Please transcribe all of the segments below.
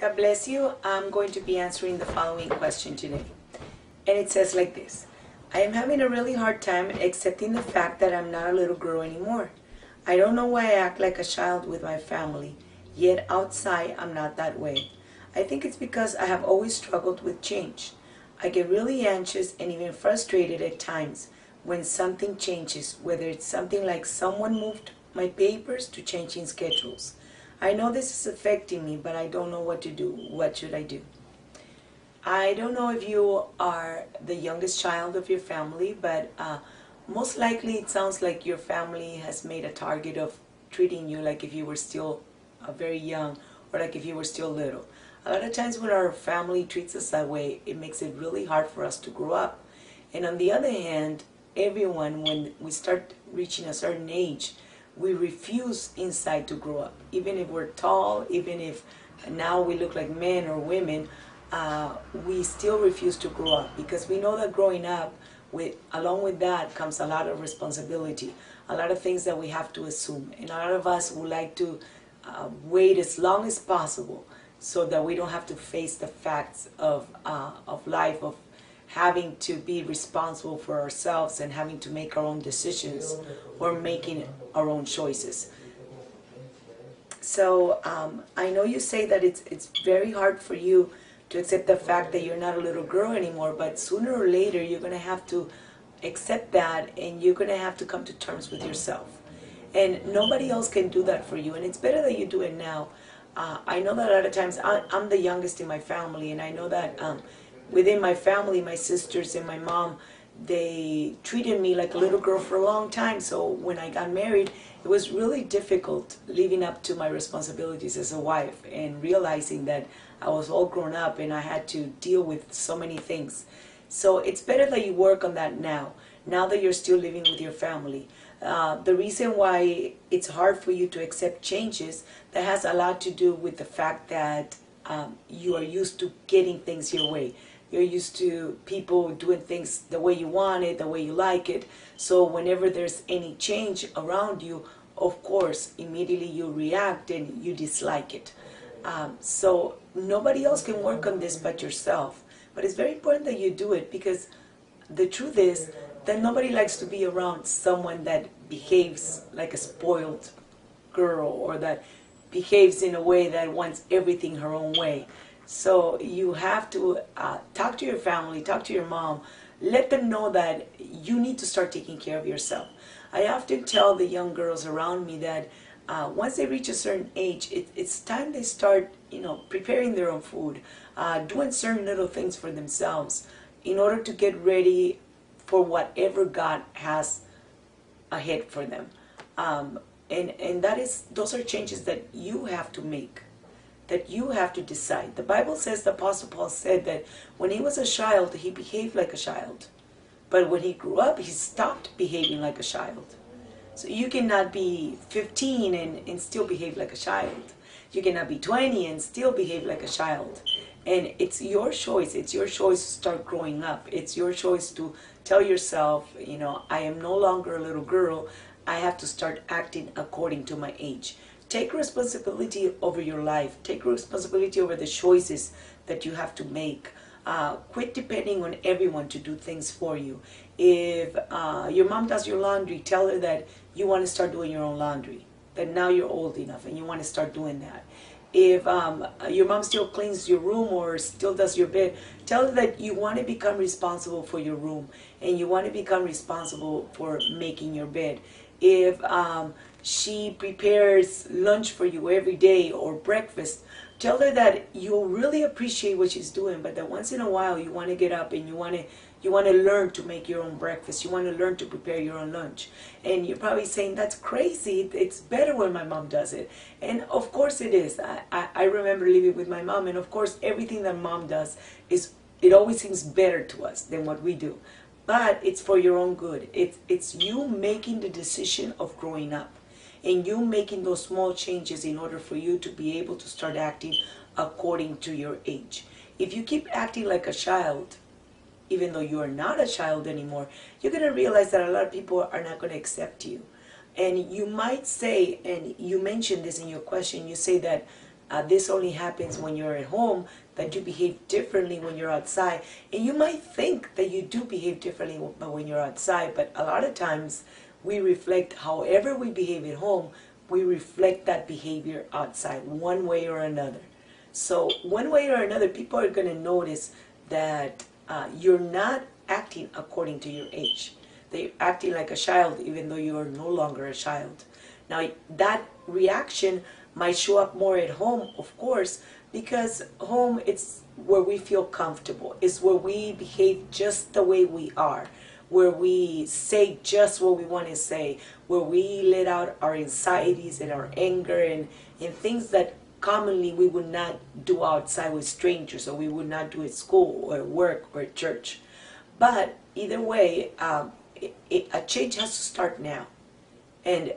God bless you. I'm going to be answering the following question today. And it says like this. I am having a really hard time accepting the fact that I'm not a little girl anymore. I don't know why I act like a child with my family, yet outside I'm not that way. I think it's because I have always struggled with change. I get really anxious and even frustrated at times when something changes, whether it's something like someone moved my papers to changing schedules. I know this is affecting me, but I don't know what to do. What should I do? I don't know if you are the youngest child of your family, but most likely it sounds like your family has made a target of treating you like if you were still very young or like if you were still little. A lot of times when our family treats us that way, it makes it really hard for us to grow up. And on the other hand, everyone, when we start reaching a certain age, we refuse inside to grow up. Even if we're tall, even if now we look like men or women, we still refuse to grow up because we know that growing up, along with that comes a lot of responsibility, a lot of things that we have to assume. And a lot of us would like to wait as long as possible so that we don't have to face the facts of life, of having to be responsible for ourselves and having to make our own decisions or making our own choices. So I know you say that it's very hard for you to accept the fact that you're not a little girl anymore, but sooner or later you're going to have to accept that and you're going to have to come to terms with yourself. And nobody else can do that for you, and it's better that you do it now. I know that a lot of times I'm the youngest in my family, and I know that within my family, my sisters and my mom, they treated me like a little girl for a long time. So when I got married, it was really difficult living up to my responsibilities as a wife and realizing that I was all grown up and I had to deal with so many things. So it's better that you work on that now that you're still living with your family. The reason why it's hard for you to accept changes, that has a lot to do with the fact that you are used to getting things your way. You're used to people doing things the way you want it, the way you like it. So whenever there's any change around you, of course, immediately you react and you dislike it. So nobody else can work on this but yourself. But it's very important that you do it, because the truth is that nobody likes to be around someone that behaves like a spoiled girl or that behaves in a way that wants everything her own way. So you have to talk to your family, talk to your mom, let them know that you need to start taking care of yourself. I often tell the young girls around me that once they reach a certain age, it's time they start, preparing their own food, doing certain little things for themselves in order to get ready for whatever God has ahead for them. And those are changes that you have to make, that you have to decide. The Bible says, the Apostle Paul said that when he was a child, he behaved like a child. But when he grew up, he stopped behaving like a child. So you cannot be 15 and still behave like a child. You cannot be 20 and still behave like a child. And it's your choice. It's your choice to start growing up. It's your choice to tell yourself, I am no longer a little girl. I have to start acting according to my age. Take responsibility over your life. Take responsibility over the choices that you have to make. Quit depending on everyone to do things for you. If your mom does your laundry, tell her that you want to start doing your own laundry, that now you're old enough and you want to start doing that. If your mom still cleans your room or still does your bed, tell her that you want to become responsible for your room and you want to become responsible for making your bed. If she prepares lunch for you every day or breakfast, tell her that you really appreciate what she's doing, but that once in a while you want to get up and you want to learn to make your own breakfast. You want to learn to prepare your own lunch. And you're probably saying, that's crazy. It's better when my mom does it. And of course it is. I remember living with my mom, and of course everything that mom does it always seems better to us than what we do. But it's for your own good. It's you making the decision of growing up, and you making those small changes in order for you to be able to start acting according to your age. If you keep acting like a child, even though you are not a child anymore, you're going to realize that a lot of people are not going to accept you. And you might say, and you mentioned this in your question, you say that This only happens when you're at home, that you behave differently when you're outside. And you might think that you do behave differently when you're outside, but a lot of times we reflect however we behave at home, we reflect that behavior outside one way or another. So one way or another, people are going to notice that you're not acting according to your age. They're acting like a child even though you are no longer a child. Now that reaction might show up more at home, of course, because home, it's where we feel comfortable. It's where we behave just the way we are, where we say just what we want to say, where we let out our anxieties and our anger and things that commonly we would not do outside with strangers, or we would not do at school or at work or at church. But either way, a change has to start now. And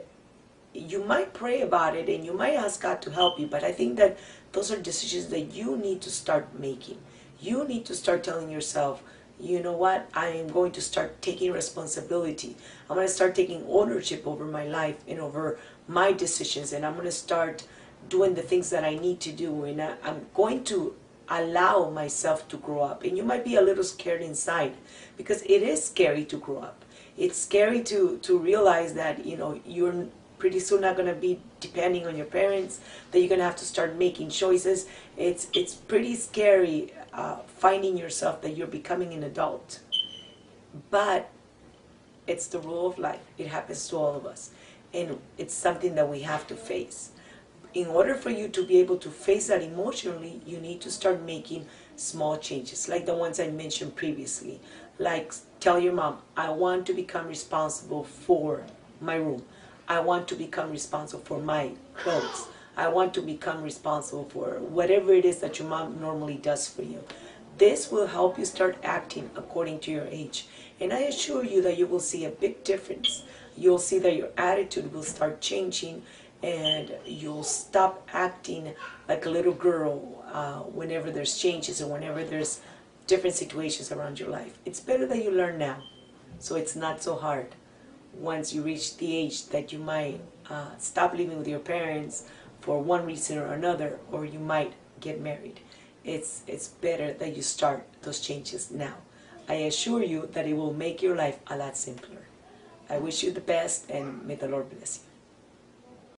you might pray about it and you might ask God to help you, but I think that those are decisions that you need to start making. You need to start telling yourself, you know what, I am going to start taking responsibility. I'm going to start taking ownership over my life and over my decisions, and I'm going to start doing the things that I need to do, and I'm going to allow myself to grow up. And you might be a little scared inside, because it is scary to grow up. It's scary to realize that, you know, you're pretty soon not going to be depending on your parents, that you're going to have to start making choices. It's pretty scary finding yourself that you're becoming an adult. But it's the rule of life. It happens to all of us. And it's something that we have to face. In order for you to be able to face that emotionally, you need to start making small changes, like the ones I mentioned previously. Like tell your mom, I want to become responsible for my room. I want to become responsible for my clothes. I want to become responsible for whatever it is that your mom normally does for you. This will help you start acting according to your age. And I assure you that you will see a big difference. You'll see that your attitude will start changing, and you'll stop acting like a little girl whenever there's changes or whenever there's different situations around your life. It's better that you learn now, so it's not so hard once you reach the age that you might stop living with your parents for one reason or another, or you might get married. It's better that you start those changes now. I assure you that it will make your life a lot simpler. I wish you the best, and may the Lord bless you.